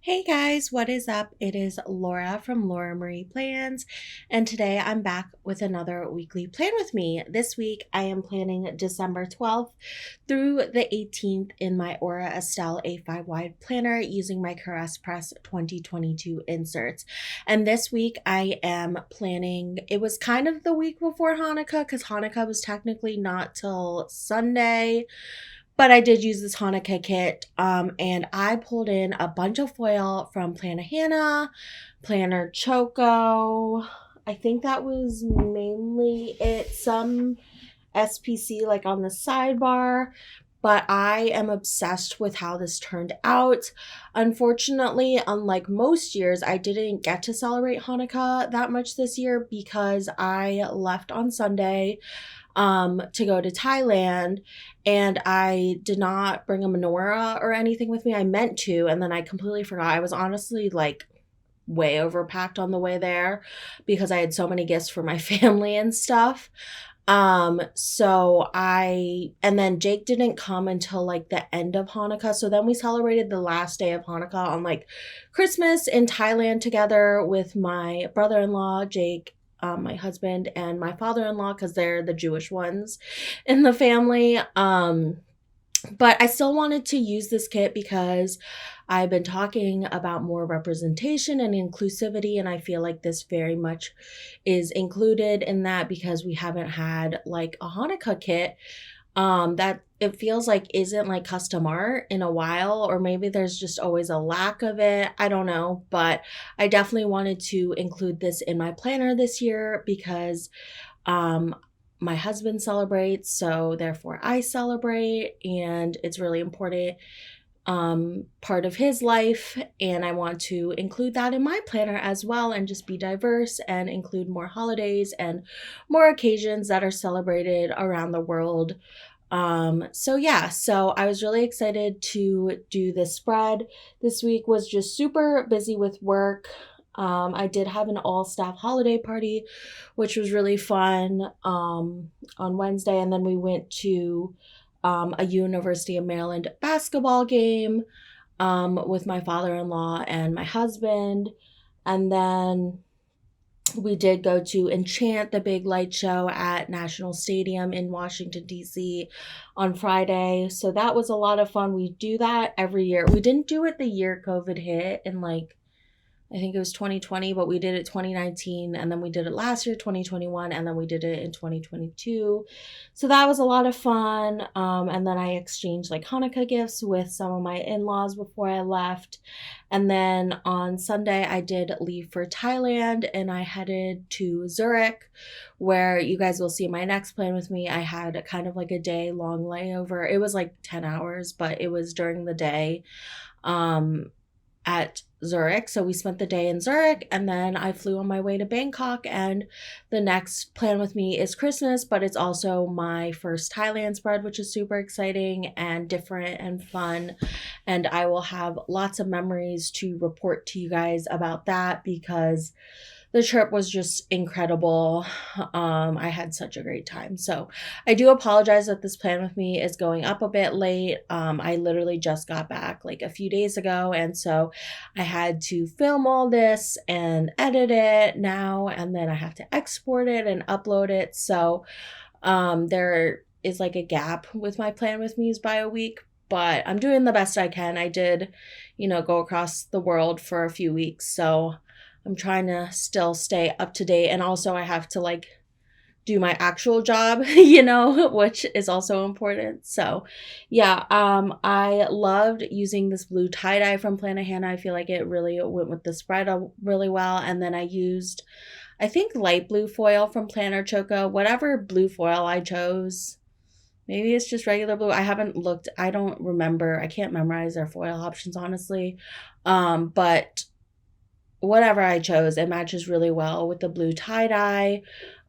Hey guys, what is up? It is Laura from Laura Marie Plans, and today I'm back with another weekly plan with me. This week I am planning December 12th through the 18th in my Aura Estelle A5 wide planner using my Caress Press 2022 inserts. And this week I am planning, it was kind of the week before Hanukkah because Hanukkah was technically not till Sunday. But I did use this Hanukkah kit, and I pulled in a bunch of foil from Planner Hannah, Planner Choco. I think that was mainly it. Some SPC like on the sidebar, but I am obsessed with how this turned out. Unfortunately, unlike most years, I didn't get to celebrate Hanukkah that much this year because I left on Sunday to go to Thailand, and I did not bring a menorah or anything with me. I meant to, and then I completely forgot. I was honestly like way overpacked on the way there because I had so many gifts for my family and stuff. And then Jake didn't come until like the end of Hanukkah. So then we celebrated the last day of Hanukkah on like Christmas in Thailand together with my brother-in-law, Jake, my husband, and my father-in-law, because they're the Jewish ones in the family. But I still wanted to use this kit because I've been talking about more representation and inclusivity, and I feel like this very much is included in that because we haven't had like a Hanukkah kit that it feels like isn't like custom art in a while, or maybe there's just always a lack of it. I don't know, but I definitely wanted to include this in my planner this year because my husband celebrates, so therefore I celebrate, and it's really important part of his life, and I want to include that in my planner as well and just be diverse and include more holidays and more occasions that are celebrated around the world. So I was really excited to do this spread. This week was just super busy with work. I did have an all staff holiday party, which was really fun on Wednesday. And then we went to a University of Maryland basketball game with my father in law and my husband. And then we did go to Enchant, the big light show at National Stadium in Washington, D.C. on Friday. So that was a lot of fun. We do that every year. We didn't do it the year COVID hit in like I think it was 2020, but we did it 2019, and then we did it last year, 2021, and then we did it in 2022. So that was a lot of fun. And then I exchanged like Hanukkah gifts with some of my in-laws before I left. And then on Sunday, I did leave for Thailand, and I headed to Zurich, where you guys will see my next plan with me. I had kind of like a day-long layover. It was like 10 hours, but it was during the day. At Zurich. So we spent the day in Zurich, and then I flew on my way to Bangkok, and the next plan with me is Christmas, but it's also my first Thailand spread, which is super exciting and different and fun. And I will have lots of memories to report to you guys about that because the trip was just incredible. I had such a great time. So I do apologize that this plan with me is going up a bit late. I literally just got back like a few days ago, and so I had to film all this and edit it now, and then I have to export it and upload it. So there is like a gap with my plan with me's by a week, but I'm doing the best I can. I did, go across the world for a few weeks, so I'm trying to still stay up to date. And also I have to like do my actual job, which is also important. So I loved using this blue tie-dye from Planner Hannah. I feel like it really went with the spread really well. And then I used, I think, light blue foil from Planner Choco, whatever blue foil I chose. Maybe it's just regular blue. I haven't looked. I don't remember. I can't memorize their foil options, honestly. But whatever I chose, it matches really well with the blue tie-dye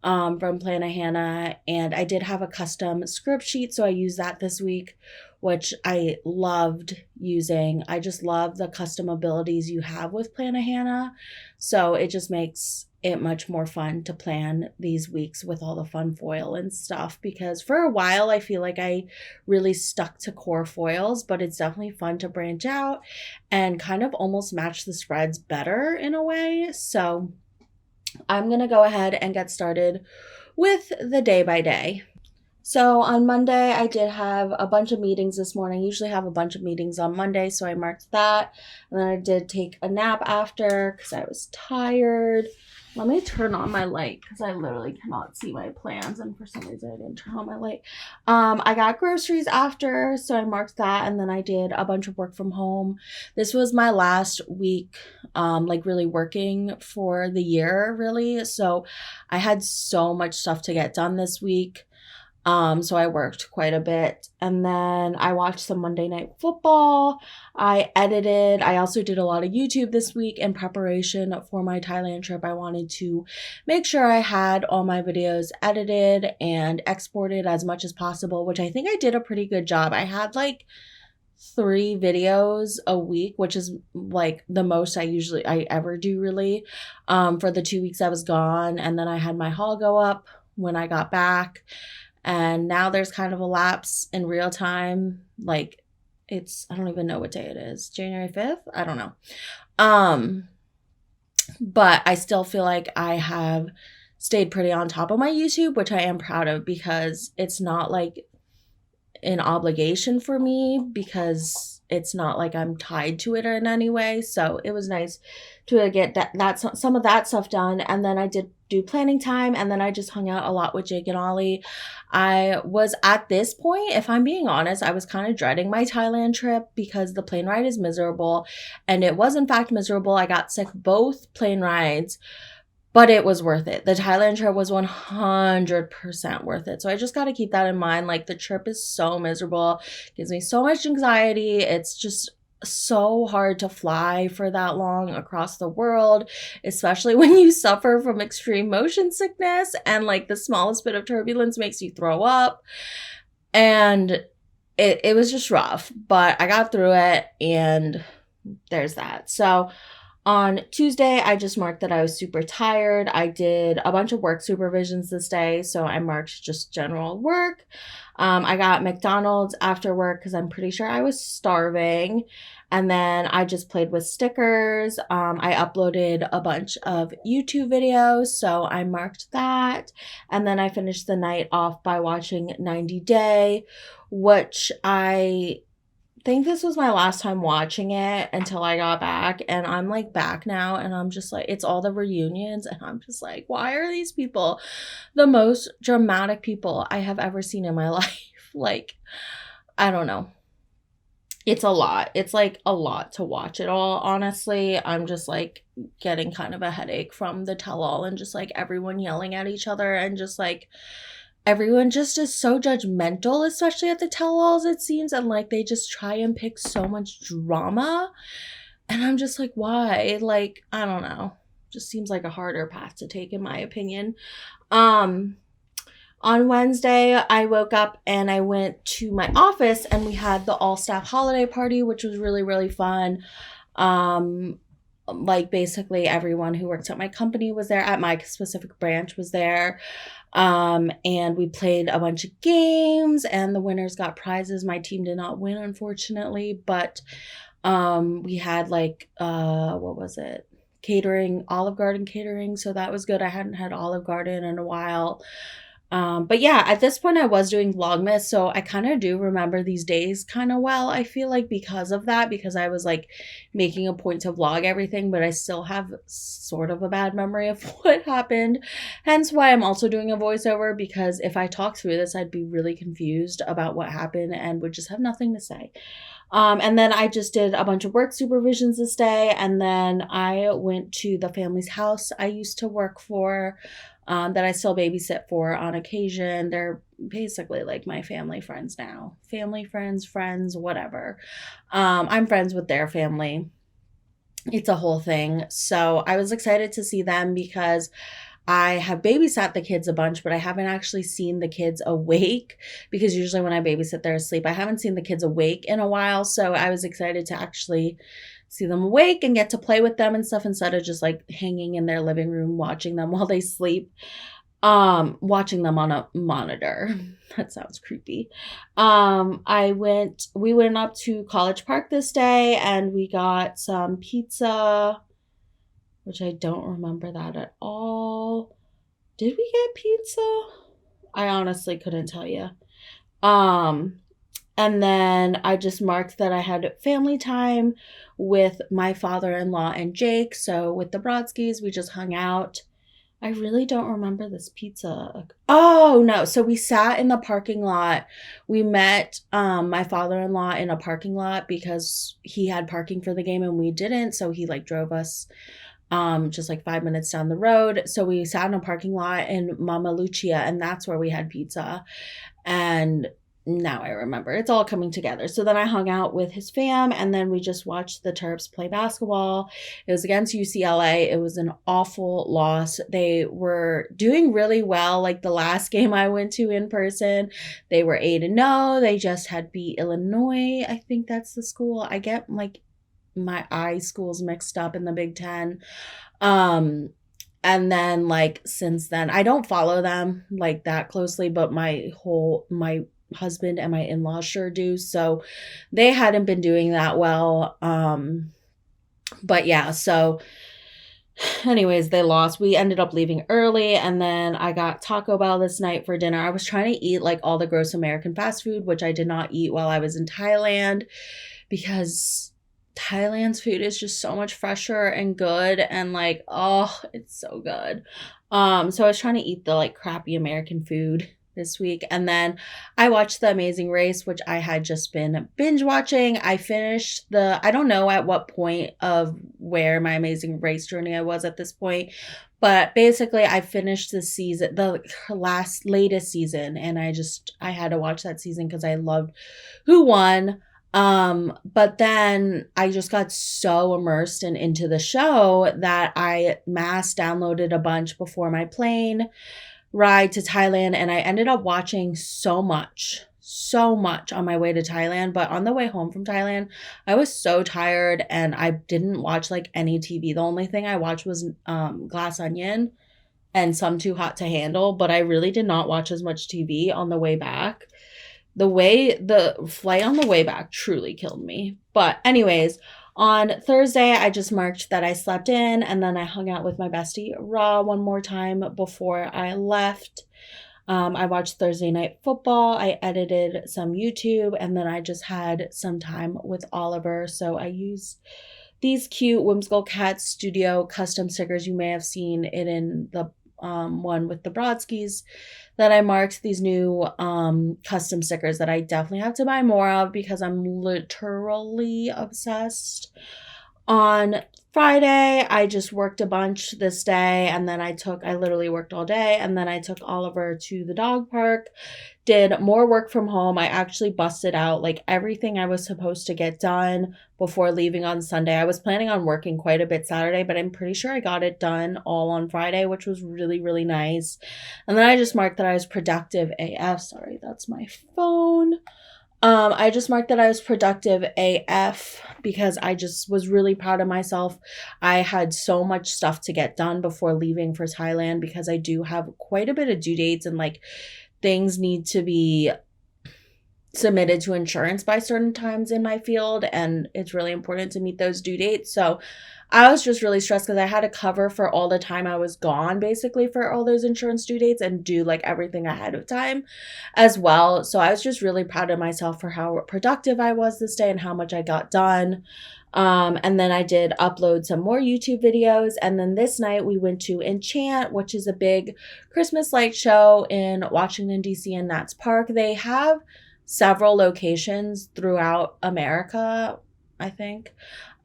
from Planner Hannah. And I did have a custom script sheet, so I used that this week, which I loved using. I just love the custom abilities you have with Planner Hannah. So it just makes it much more fun to plan these weeks with all the fun foil and stuff, because for a while I feel like I really stuck to core foils, but it's definitely fun to branch out and kind of almost match the spreads better in a way. So I'm going to go ahead and get started with the day by day. So on Monday, I did have a bunch of meetings this morning. I usually have a bunch of meetings on Monday, so I marked that. And then I did take a nap after because I was tired. Let me turn on my light because I literally cannot see my plans, and for some reason I didn't turn on my light. I got groceries after, so I marked that, and then I did a bunch of work from home. This was my last week, like really working for the year, really. So I had so much stuff to get done this week. So I worked quite a bit, and then I watched some Monday Night Football. I edited. I also did a lot of YouTube this week in preparation for my Thailand trip. I wanted to make sure I had all my videos edited and exported as much as possible, which I think I did a pretty good job. I had like 3 videos a week, which is like the most I ever do really, for the 2 weeks I was gone. And then I had my haul go up when I got back. And now there's kind of a lapse in real time. Like I don't even know what day it is. January 5th? I don't know. But I still feel like I have stayed pretty on top of my YouTube, which I am proud of, because it's not like an obligation for me, because it's not like I'm tied to it in any way. So it was nice to get some of that stuff done. And then I did do planning time, and then I just hung out a lot with Jake and Ollie. I was, at this point, if I'm being honest, I was kind of dreading my Thailand trip because the plane ride is miserable, and it was in fact miserable. I got sick both plane rides, but it was worth it. The Thailand trip was 100% worth it. So I just got to keep that in mind. Like, the trip is so miserable. It gives me so much anxiety. It's just so hard to fly for that long across the world, especially when you suffer from extreme motion sickness and like the smallest bit of turbulence makes you throw up. And it was just rough, but I got through it, and there's that. So on Tuesday, I just marked that I was super tired. I did a bunch of work supervisions this day, so I marked just general work. I got McDonald's after work because I'm pretty sure I was starving. And then I just played with stickers. I uploaded a bunch of YouTube videos, so I marked that. And then I finished the night off by watching 90 Day, which I think this was my last time watching it until I got back, and I'm like back now, and I'm just like, it's all the reunions, and I'm just like, why are these people the most dramatic people I have ever seen in my life? Like, I don't know. It's a lot. It's like a lot to watch it all, honestly. I'm just like getting kind of a headache from the tell-all and just like everyone yelling at each other, and just like everyone just is so judgmental, especially at the tell-alls, it seems, and like they just try and pick so much drama, and I'm just like, why? Like, I don't know. Just seems like a harder path to take, in my opinion. On Wednesday, I woke up and I went to my office, and we had the all-staff holiday party, which was really, really fun. Like basically everyone who works at my company was there, at my specific branch was there. And we played a bunch of games, and the winners got prizes. My team did not win, unfortunately, but we had like what was it? Catering, Olive Garden catering, so that was good. I hadn't had Olive Garden in a while. But yeah, at this point I was doing Vlogmas, so I kind of do remember these days kind of well, I feel like, because of that, because I was like making a point to vlog everything, but I still have sort of a bad memory of what happened. Hence why I'm also doing a voiceover, because if I talk through this, I'd be really confused about what happened and would just have nothing to say. And then I just did a bunch of work supervisions this day, and then I went to the family's house I used to work for, that I still babysit for on occasion. They're basically like my family friends now. Family friends, whatever. I'm friends with their family. It's a whole thing. So I was excited to see them because I have babysat the kids a bunch, but I haven't actually seen the kids awake, because usually when I babysit, they're asleep. I haven't seen the kids awake in a while, so I was excited to actually see them awake and get to play with them and stuff instead of just like hanging in their living room watching them while they sleep. Watching them on a monitor. That sounds creepy. We went up to College Park this day and we got some pizza, which I don't remember that at all. Did we get pizza? I honestly couldn't tell you. And then I just marked that I had family time with my father-in-law and Jake. So with the Brodskis, we just hung out. I really don't remember this pizza. Oh, no. So we sat in the parking lot. We met my father-in-law in a parking lot because he had parking for the game and we didn't. So he like drove us just like 5 minutes down the road. So we sat in a parking lot in Mama Lucia and that's where we had pizza. And now I remember. It's all coming together. So then I hung out with his fam and then we just watched the Terps play basketball. It was against UCLA. It was an awful loss. They were doing really well. Like the last game I went to in person, they were 8-0. They just had beat Illinois. I think that's the school. I get like my schools mixed up in the Big Ten. And then like since then, I don't follow them like that closely, but my husband and my in-laws sure do, so they hadn't been doing that well. But yeah, so anyways, they lost. We ended up leaving early and then I got Taco Bell this night for dinner. I was trying to eat like all the gross American fast food, which I did not eat while I was in Thailand because Thailand's food is just so much fresher and good and like, oh, it's so good. So I was trying to eat the like crappy American food this week. And then I watched The Amazing Race, which I had just been binge watching. I finished I don't know at what point of where my Amazing Race journey I was at this point, but basically I finished the season, the latest season, and I had to watch that season because I loved who won. But then I just got so immersed and into the show that I mass downloaded a bunch before my plane ride to Thailand, and I ended up watching so much on my way to Thailand. But on the way home from Thailand, I was so tired and I didn't watch like any TV. The only thing I watched was Glass Onion and some Too Hot to Handle, but I really did not watch as much TV on the way back. The flight on the way back truly killed me. But anyways, on Thursday, I just marked that I slept in and then I hung out with my bestie Ra one more time before I left. I watched Thursday Night Football. I edited some YouTube and then I just had some time with Oliver. So I used these cute Whimsical Cat Studio custom stickers. You may have seen it in the one with the Brodskis that I marked, these new custom stickers that I definitely have to buy more of because I'm literally obsessed. On Friday, I just worked a bunch this day and then I literally worked all day and then I took Oliver to the dog park, did more work from home. I actually busted out like everything I was supposed to get done before leaving on Sunday. I was planning on working quite a bit Saturday, but I'm pretty sure I got it done all on Friday, which was really, really nice. And then I just marked that I was productive AF. Sorry, that's my phone. I just marked that I was productive AF because I just was really proud of myself. I had so much stuff to get done before leaving for Thailand because I do have quite a bit of due dates and like things need to be submitted to insurance by certain times in my field and it's really important to meet those due dates. So I was just really stressed because I had to cover for all the time I was gone basically for all those insurance due dates and do like everything ahead of time as well. So I was just really proud of myself for how productive I was this day and how much I got done. And then I did upload some more YouTube videos. And then this night we went to Enchant, which is a big Christmas light show in Washington, D.C. in Nats Park. They have several locations throughout America, I think.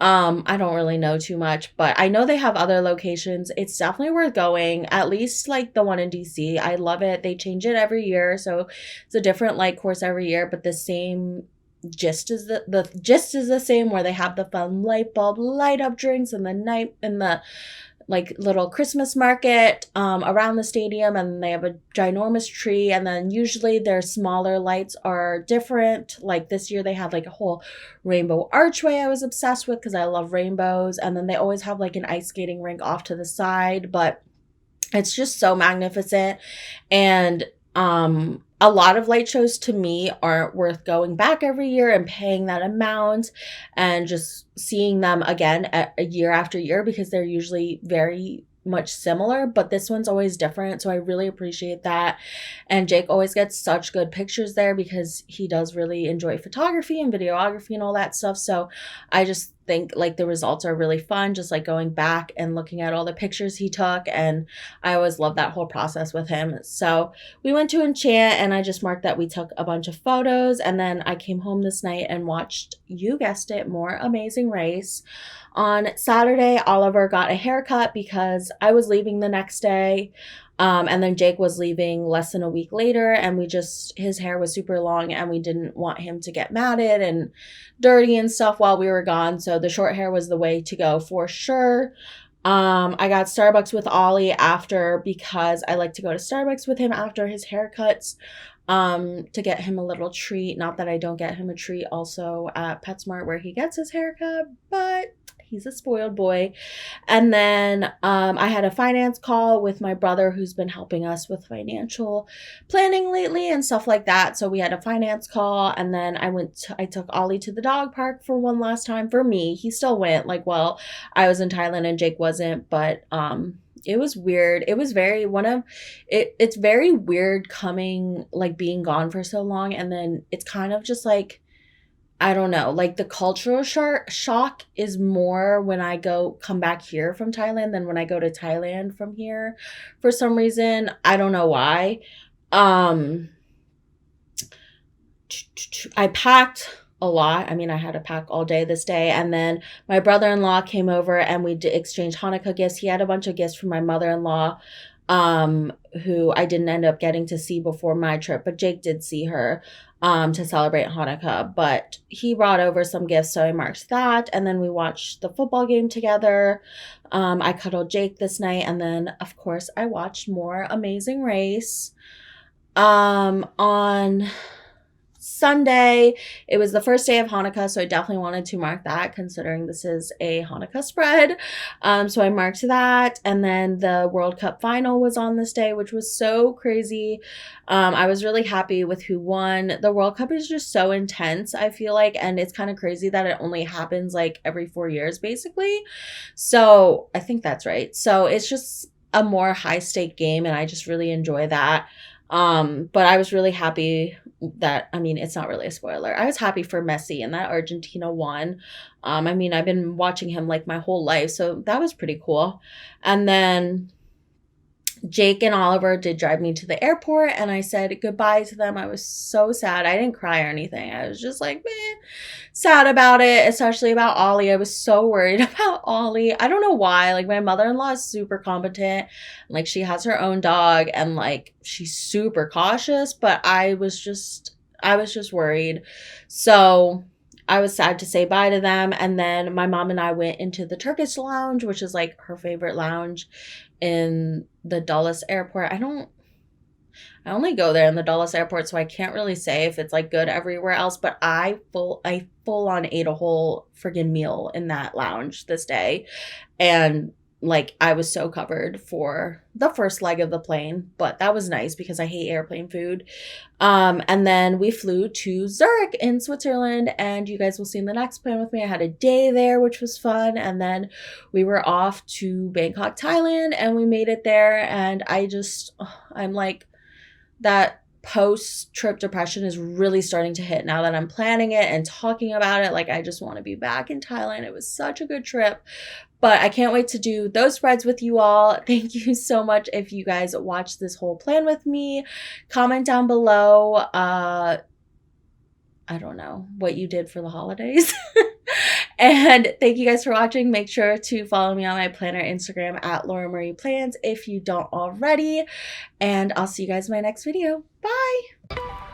I don't really know too much, but I know they have other locations. It's definitely worth going, at least like the one in DC. I love it. They change it every year, so it's a different light course every year, but the same gist is the same, where they have the fun light bulb light up drinks and the like little Christmas market around the stadium, and they have a ginormous tree, and then usually their smaller lights are different. Like this year they had like a whole rainbow archway I was obsessed with because I love rainbows, and then they always have like an ice skating rink off to the side, but it's just so magnificent. And a lot of light shows to me aren't worth going back every year and paying that amount and just seeing them again year after year, because they're usually very much similar, but this one's always different, so I really appreciate that. And Jake always gets such good pictures there because he does really enjoy photography and videography and all that stuff, so I just think like the results are really fun, just like going back and looking at all the pictures he took, and I always love that whole process with him. So we went to Enchant, and I just marked that we took a bunch of photos, and then I came home this night and watched, you guessed it, more Amazing Race. On Saturday, Oliver got a haircut because I was leaving the next day. And then Jake was leaving less than a week later, and his hair was super long, and we didn't want him to get matted and dirty and stuff while we were gone. So the short hair was the way to go for sure. I got Starbucks with Ollie after because I like to go to Starbucks with him after his haircuts. To get him a little treat. Not that I don't get him a treat also at PetSmart where he gets his haircut, but he's a spoiled boy. And then I had a finance call with my brother who's been helping us with financial planning lately and stuff like that. So we had a finance call, and then I took Ollie to the dog park for one last time for me. He still went, like, well, I was in Thailand and Jake wasn't, but it was weird. It was it's very weird coming, like, being gone for so long, and then it's kind of just like, I don't know, like the cultural shock is more when I come back here from Thailand than when I go to Thailand from here for some reason. I don't know why. I packed a lot. I mean, I had to pack all day this day. And then my brother-in-law came over and we exchanged Hanukkah gifts. He had a bunch of gifts from my mother-in-law, who I didn't end up getting to see before my trip, but Jake did see her to celebrate Hanukkah. But he brought over some gifts, so I marked that. And then we watched the football game together. I cuddled Jake this night. And then, of course, I watched more Amazing Race. On Sunday, it was the first day of Hanukkah, so I definitely wanted to mark that considering this is a Hanukkah spread. So I marked that, and then the World Cup final was on this day, which was so crazy. I was really happy with who won. The World Cup is just so intense, I feel like, and it's kind of crazy that it only happens like every 4 years, basically. So I think that's right. So it's just a more high-stake game, and I just really enjoy that. But I was really happy that, I mean, it's not really a spoiler. I was happy for Messi and that Argentina won. I mean, I've been watching him like my whole life, so that was pretty cool. And then Jake and Oliver did drive me to the airport, and I said goodbye to them. I was so sad. I didn't cry or anything. I was just like, sad about it, especially about Ollie. I was so worried about Ollie. I don't know why. Like, my mother-in-law is super competent. Like, she has her own dog, and like, she's super cautious, but I was just worried. So I was sad to say bye to them. And then my mom and I went into the Turkish lounge, which is like her favorite lounge in the Dulles airport. I only go there in the Dulles airport, so I can't really say if it's like good everywhere else, but I full on ate a whole friggin' meal in that lounge this day. And like, I was so covered for the first leg of the plane, but that was nice because I hate airplane food. And then we flew to Zurich in Switzerland, and you guys will see in the next plan with me. I had a day there, which was fun. And then we were off to Bangkok, Thailand, and we made it there. And I'm like, that post-trip depression is really starting to hit now that I'm planning it and talking about it. Like, I just want to be back in Thailand. It was such a good trip. But I can't wait to do those spreads with you all. Thank you so much if you guys watched this whole plan with me. Comment down below, I don't know, what you did for the holidays. And thank you guys for watching. Make sure to follow me on my planner Instagram at Laura Marie Plans if you don't already. And I'll see you guys in my next video. Bye!